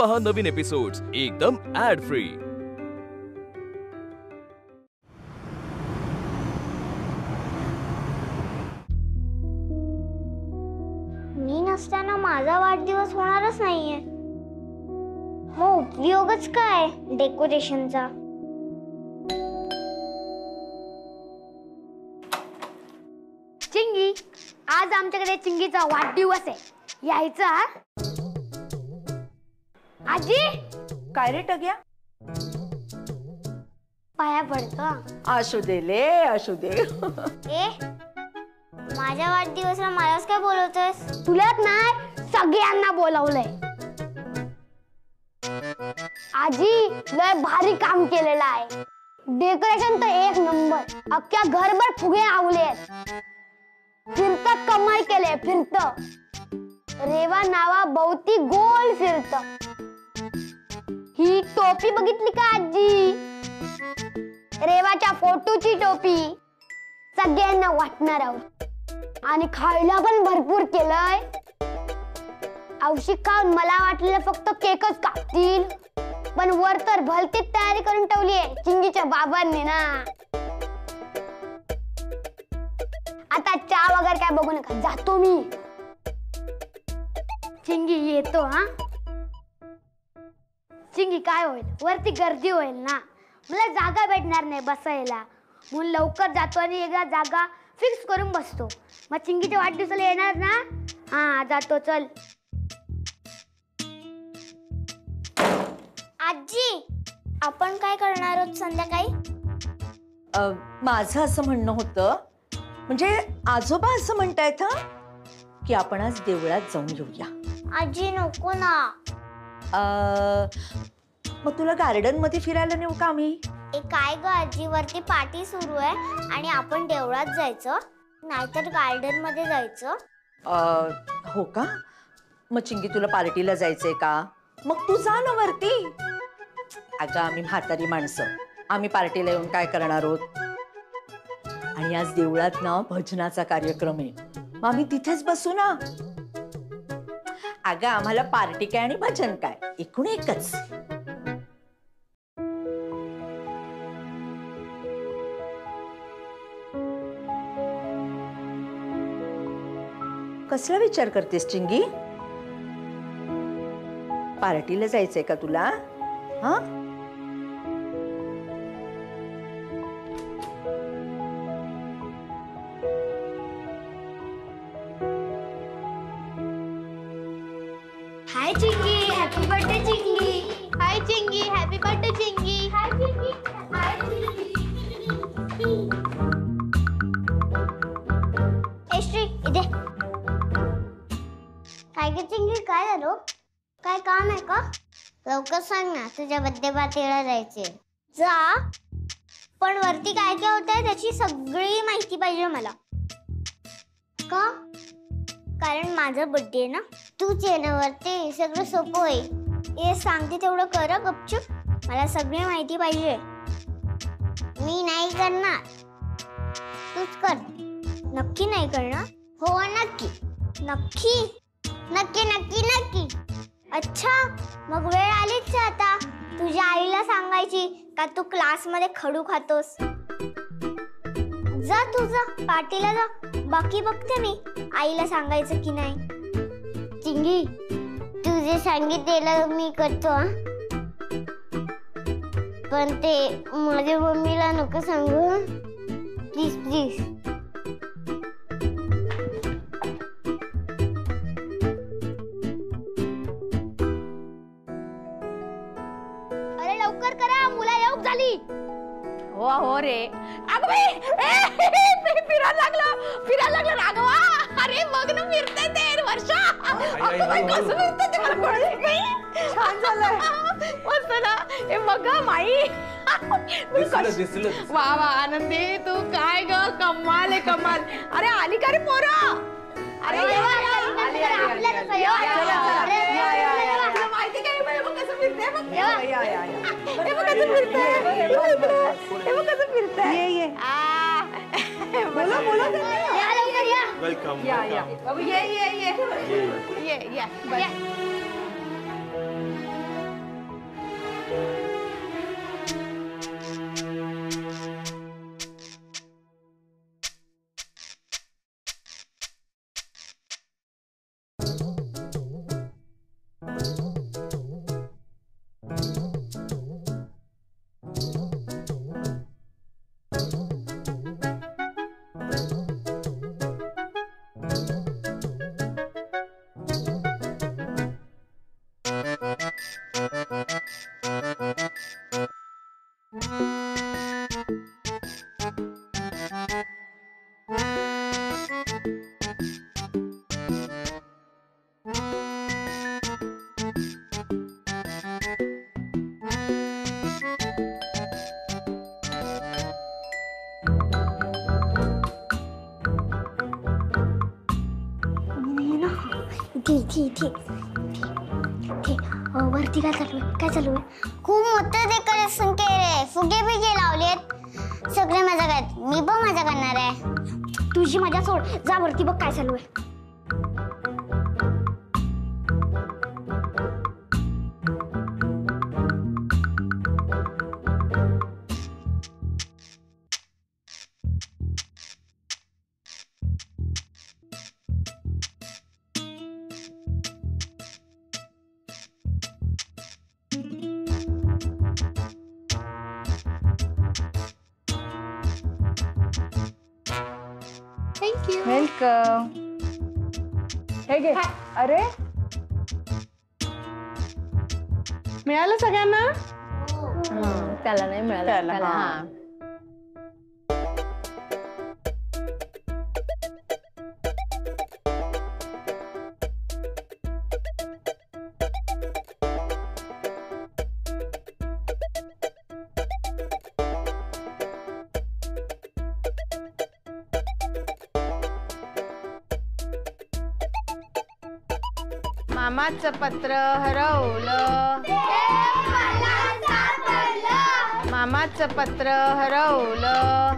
पहा नवीन एपिसोड्स एकदम add free. मी नसताना माझा वाढदिवस होणारच नाहीये, मग उपयोगच काय डेकोरेशनचा? चिंगी, आज आमच्याकडे चिंगीचा वाढदिवस आहे, यायचा? आजी काय रे टग्या? पाया पडतो। असू दे ले, असू दे। ए, माझ्या वाढदिवसाला मलाच काय बोलवतोयस? तुलाच नाही, सगळ्यांना बोलावलंय। आजी लय भारी काम केलेलं आहे, डेकोरेशन तर एक नंबर, अख्ख्या घरभर फुगे आवले आहेत, फिरत कमाल केले, फिरत रेवा नावा भोवती गोल फिरत। ही टोपी बघितली का आजी? रेवाच्या फोटोची टोपी, सगळ्यांना वाटणार आहोत आणि खायला पण भरपूर केलंय। औषध खाऊन मला वाटलेलं फक्त केकच कापतील, पण वर तर भलतीच तयारी करून ठेवली आहे चिंगीच्या बाबांनी ना। आता चहा वगैरे काय बघू नका, जातो मी। चिंगी येतो हा। चिंगी काय होईल, वरती गर्दी होईल ना, मला जागा भेटणार नाही बसायला, म्हणून लवकर जातो आणि एकदा जागा फिक्स करून बसतो। मग चिंगीच्या वाढदिवसाला येणार ना? हा जातो, चल। आजी, आपण काय करणार आहोत संध्याकाळी? माझं असं म्हणणं होतं, म्हणजे आजोबा असं म्हणतायत हा की आपण आज देवळात जाऊन येऊया। आजी नको ना। मग तुला गार्डन मध्ये फिरायला नेऊ का आम्ही? ए काय ग आजी, वरती पार्टी सुरू आहे आणि आपण देवळात जायचं, नाहीतर गार्डन मध्ये जायचं? हो का? मग चिंगी तुला पार्टीला जायचंय का? मग तू जा ना वरती। अगं आम्ही म्हातारी माणसं, आम्ही पार्टीला येऊन काय करणार आहोत? आणि आज देवळात ना भजनाचा कार्यक्रम आहे, मग आम्ही तिथेच बसू ना। अगं आम्हाला पार्टी काय आणि भजन काय, एकूण एकच। कसला विचार करतेस चिंगी? पार्टीला जायचंय का तुला? हा? हाय चिंगी, हॅपी बर्थडे चिंगी। हाय चिंगी, हॅपी बर्थडे चिंगी। हाय चिंगी, हाय चिंगी। ए श्री, इथे काय ग चिंगी, काय झालं? काय काम आहे का? लवकर सांग ना, तुझ्या बर्थडे पार्टीला जायचे। जा, पण वरती काय काय होत आहे त्याची सगळी माहिती पाहिजे मला। का? कारण माझा बर्थडे आहे ना, तूच ये ना वरती, सगळं सोपं होईल। ये सांगते तेवढं कर गपचूप, मला सगळी माहिती पाहिजे। मी नाही करणार, तूच कर। नक्की नाही करणार? हो नक्की नक्की नक्की नक्की नक्की। अच्छा, मग वेळ आलीच आता तुझ्या आईला सांगायची का तू क्लासमध्ये खडू खातोस। जा तुझा पार्टीला जा, बाकी बघते मी आईला सांगायचं की नाही। चिंगी, तू जे सांगितलेलं मी करतो हा, पण ते माझ्या मम्मीला नको सांगू, प्लीज प्लीज। अरे लवकर करा, मुला येऊक झाली। हो हो रे। अगं बाई, फिरायला लागलं राघवा। अरे बघ ना, फिरतंय ते वर्षा। अगं बाई, कसं फिरतंय ते मला कळलं नाही। छान झालंय, मस्त ना। हे बघ माई, वा वा आनंदी, तू काय ग, कमाल आहे कमाल। अरे आली का रे पोरं? अरे माहिती काय, बघ कसं फिरतंय, बघ कसं फिरतंय। ये बोला बोला, वेलकम। या बाबू, ये ठीक वरती काय चालू आहे? खूप मोठं डेकोरेशन केलंय, फुगे बिगे लावलेत, सगळे मजा करत. मी पण मजा करणार आहे. तुझी मजा सोड, जा वरती बघ काय चालू आहे. वेलकम. हे घे. अरे मिळालं सगळ्यांना? त्याला नाही मिळालं. त्याला, हा. मामाचं पत्र हरवलं. मामाचं पत्र हरवलं.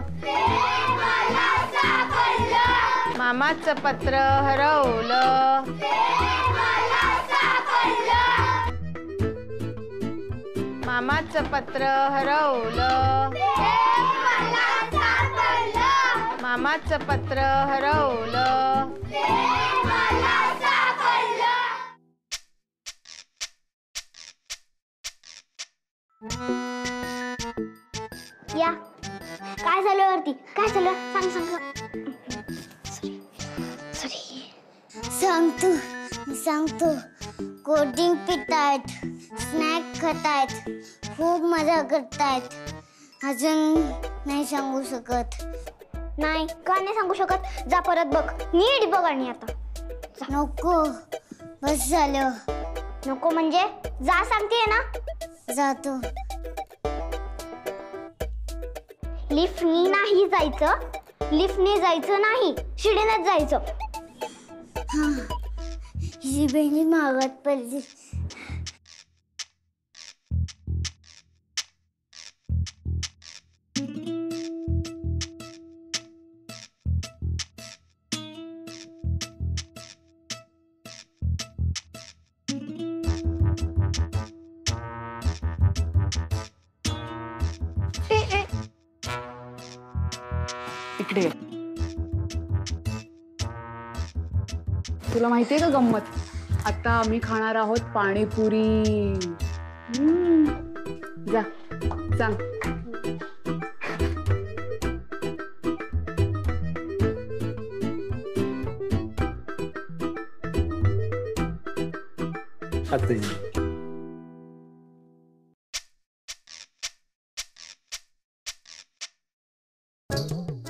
मामाचं पत्र हरवलं. मामाचं पत्र हरवलं. मामाचं पत्र हरवलं. या काय झालं वरती? काय झालं? सांगतो. कोल्ड्रिंक पितायत, स्नॅक खातायत, खूप मजा करतायत. अजून नाही सांगू शकत. नाही का नाही सांगू शकत? जा परत बघ, नीट बघ. आणि आता नको, बस झालं. नको म्हणजे जा सांगतेय ना. जातो. लिफ्टनी नाही जायचं, लिफ्टने जायचं नाही, शिडीनेच जायचं. ही बहिणी मागत पडली. इकडे तुला माहितीये का गंमत? आता आम्ही खाणार आहोत पाणीपुरी. जा सांग.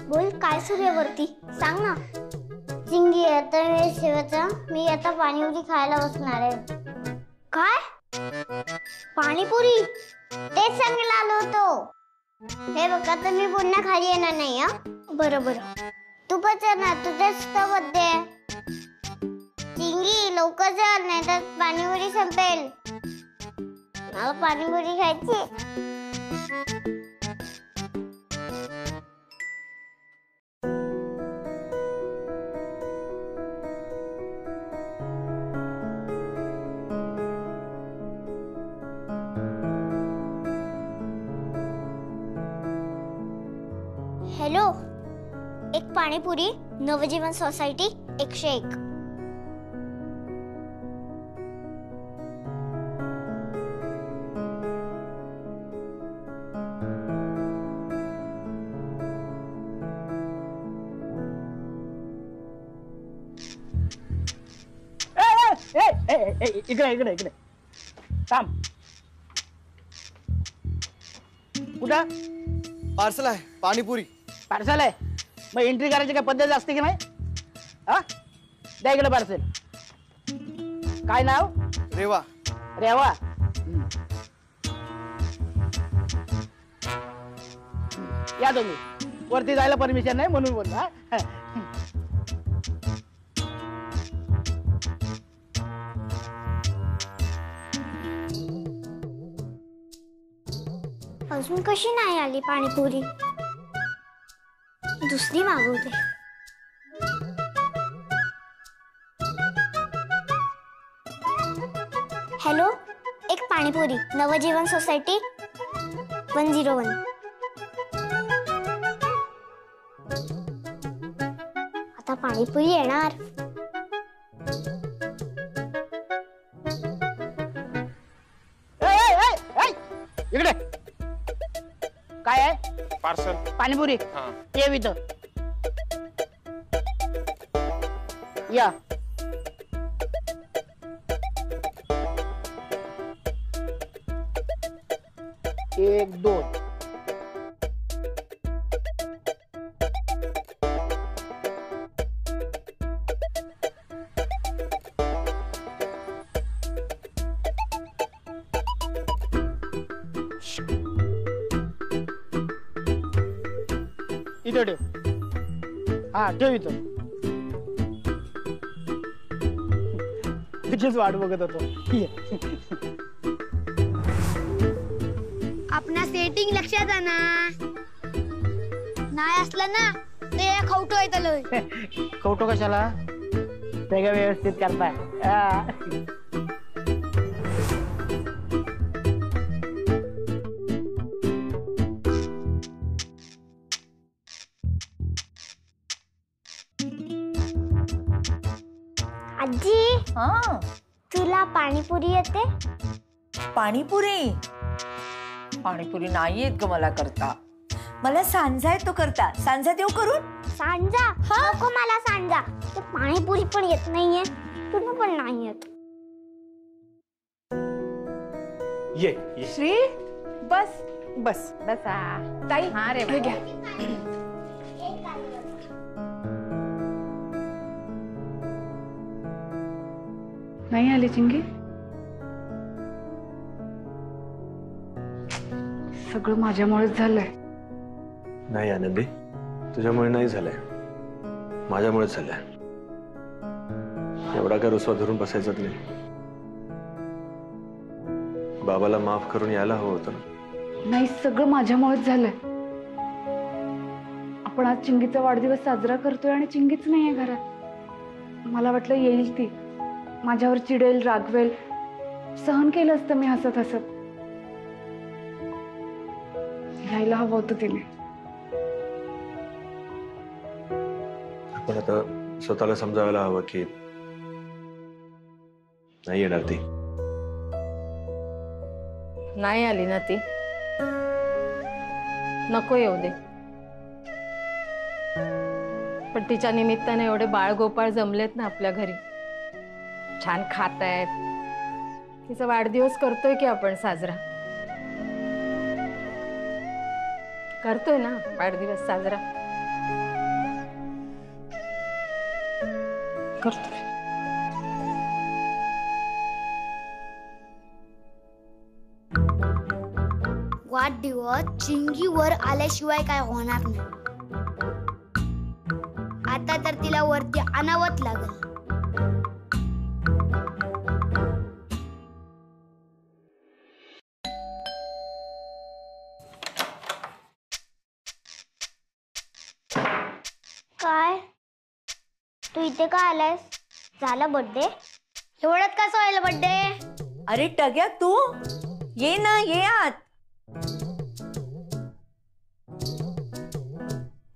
बोल काय सुरू आहे वरती? सांग ना. चिंगी आता शेवटचा मी आता पाणीपुरी खायला बसणार आहे. काय? पाणीपुरी? तेच सांगायला आलो होतो. हे बघ आता मी पुन्हा खाली येणार नाही. बरं. तू पण चल ना, तुझाच तर बर्थडे. चिंगी लवकर चल, नाही तर पाणीपुरी संपेल. मला पाणीपुरी खायची. हॅलो, एक पाणीपुरी, नवजीवन सोसायटी 101. इकडे थांब. कुठं पार्सल आहे? पाणीपुरी पार्सल आहे? मग एंट्री करायची काय पद्धत असते की नाही? हा, द्या इकडे पार्सल. काय नाव? रेवा. रेवा. या तुम्ही. वरती जायला परमिशन नाही, म्हणून बोललो. अजून कशी नाही आली पाणीपुरी? दुसरी मागवते. हॅलो, एक पाणीपुरी, नवजीवन सोसायटी 101. आता पाणीपुरी येणार. इकडे काय आहे? पार्सल. पाणीपुरी. हा. ये इथं. या. एक दोन. इथं ठेव. हा ठेव इथं. तिचीच वाट बघत होतो. आपणा सेटिंग लक्षात आणा. नाही असलं ना ते खवटो येतलोय. कौटो कशाला? सगळं व्यवस्थित करताय. आजी, हा. तुला पाणीपुरी येते? पाणीपुरी पाणीपुरी नाही येत ग मला करता. मला सांजा येतो करता. सांजा देऊ करून? सांजा नको मला सांजा. ते पाणीपुरी पण येत नाहीये, तुला पण नाही येत. ये श्री बस बस बसा ताई. हा रे घ्या. नाही आली चिंगी? सगळं माझ्यामुळेच झालंय. नाही आनंदी, तुझ्यामुळे नाही झालंय, माझ्यामुळेच झालंय. एवढा काय रुसवा धरून बसायचं नाही. बाबाला माफ करून यायला हवं होतं ना. नाही, सगळं माझ्यामुळेच झालंय. आपण आज चिंगीचा वाढदिवस साजरा करतोय आणि चिंगीच नाहीये घरात. मला वाटलं येईल ती, माझ्यावर चिडेल, रागवेल. सहन केलं असतं मी हसत हसत. यायला हवं होतं तिने. आपण आता स्वतःला समजावायला हवं की नाही येणार ती. नाही आली ना ती, नको येऊ दे. पण तिच्या निमित्ताने एवढे बाळगोपाळ जमलेत ना आपल्या घरी. छान खात आहेत. तिचा वाढदिवस करतोय की आपण साजरा. करतोय ना वाढदिवस साजरा. करतोय. वाढदिवस चिंगीवर आल्याशिवाय काय होणार नाही. आता तर तिला वरती आणावंच लागल. काय तू इथे का आलायस? झाला बर्थडे? एवढ्यात कसं व्हायला बर्थडे? अरे टग्या, तू ये ना, ये आत.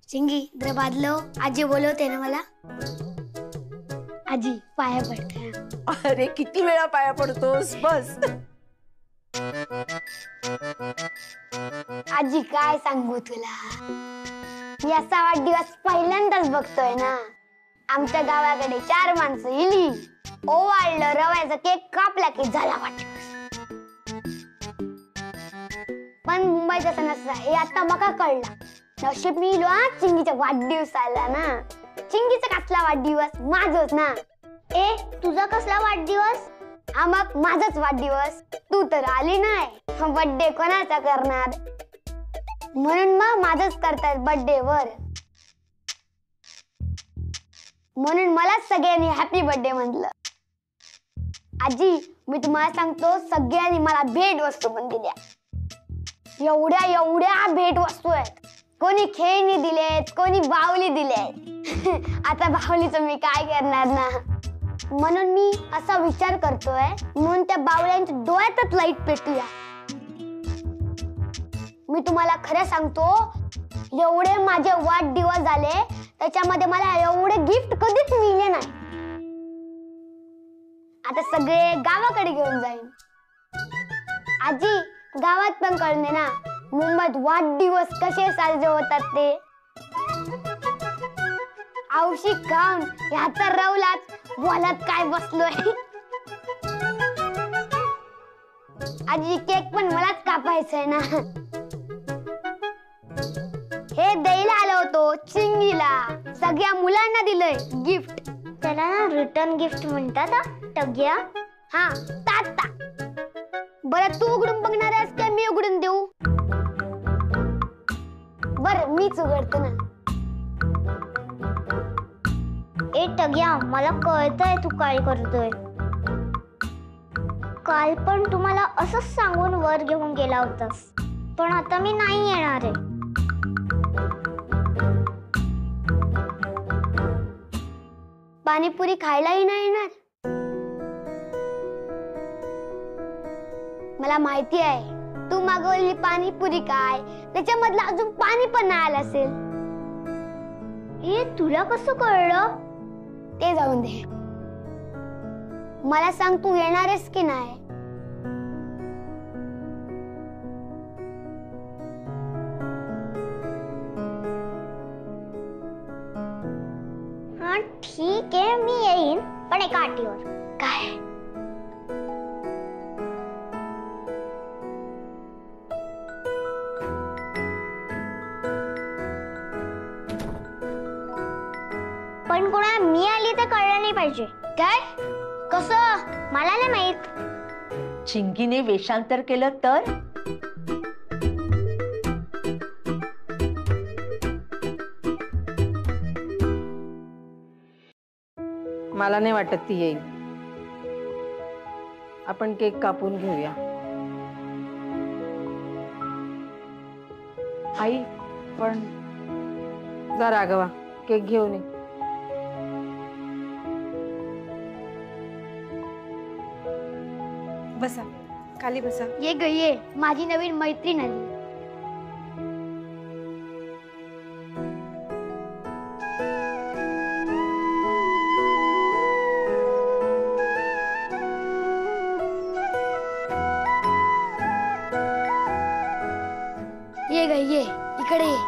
चिंगी जरा बादलो. आजी बोलवते ना मला. आजी पाया पडते. अरे किती वेळा पाया पडतोस, बस. आजी काय सांगू तुला, मी असा वाढदिवस पहिल्यांदाच बघतोय ना. आमच्या गावाकडे 4 माणसं इली, ओवाळलं, रव्याचा केक कापला की झाला वाढदिवस. पण मुंबईचा सण असला हे आता मका कळला. नशीब मी इलो हा चिंगीचा वाढदिवस आला ना. चिंगीचा कसला वाढदिवस? माझच ना. ए, तुझा कसला वाढदिवस? हा मग माझाच वाढदिवस. तू तर आली नाही. बर्थडे कोणाचा करणार? म्हणून मग माझंच करतात बर्थडे वर. म्हणून मला सगळ्यांनी हॅपी बर्थडे म्हटलं. आजी मी तुम्हाला सांगतो, सगळ्यांनी मला भेट वस्तू पण दिल्या. एवढ्या एवढ्या भेट वस्तू आहेत. कोणी खेळणी दिलेत, कोणी बाहुली दिलेत. आता बाहुलीचं मी काय करणार ना, म्हणून मी असा विचार करतोय, म्हणून त्या बावळ्यांच्या डोळ्यातच लाईट पेटूया. मी तुम्हाला खरं सांगतो, एवढे माझे वाढदिवस झाले त्याच्यामध्ये मला एवढे गिफ्ट कधीच मिळले नाही. आता सगळे गावाकडे घेऊन जाईन. आजी, गावात पण कळणे ना मुंबईत वाढदिवस कसे साजरे होतात ते. औषधी खाऊन ह्याचा रवलाच बोलत काय बसलोय. आजी, केक पण मलाच कापायचंय ना. हे द्यायला आलो होतो चिंगीला, सगळ्या मुलांना दिलंय गिफ्ट. त्याला ना रिटर्न गिफ्ट म्हणतात टग्या. हा, ताता. बरं, तू उघडून बघणार आहेस का मी उघडून देऊ? बरं, मीच उघडतो ना. ए टग्या, मला कळतंय तू काय करतोय. काल पण तुम्हाला असंच सांगून वर घेऊन गेला होतास, पण आता मी नाही येणार आहे. पाणीपुरी खायलाही नाही येणार? मला माहिती आहे तू मागवलेली पाणीपुरी काय त्याच्यामधलं अजून पाणी पण नाही आलं असेल. हे तुला कसं कळलं? ते जाऊन दे. मला सांग, तू येणार आहेस की नाही? हा ठीक आहे, मी येईन, पण एका अटीवर. काय? पण कोणा मी आली तर कळलं नाही पाहिजे. काय? कसं? मला नाही माहित. चिंगीने वेषांतर केलं तर? मला नाही वाटत ती येईल. आपण केक कापून घेऊया. आई, पण जा राघवा, केक घेऊन ये. बसा, खाली बसा. ये ग ये, माझी नवीन मैत्रीण आली. ये ग ये, इकडे ये.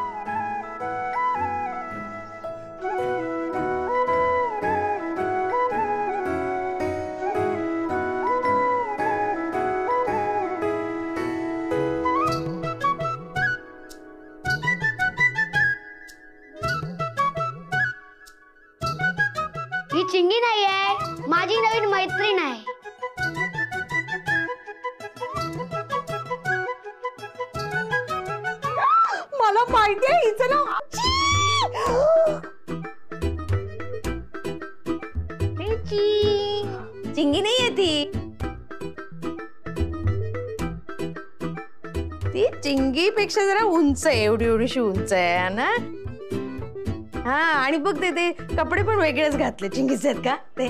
ही चिंगी नाही आहे, माझी नवीन मैत्रीण आहे. मला माहिती आहे हिचं नाव. चिंगी नाहीये ती चिंगीपेक्षा जरा उंच आहे, एवढी एवढीशी उंच आहे ना. हा, आणि बघ ते कपडे पण वेगळेच घातले. चिंगीचे आहेत का ते?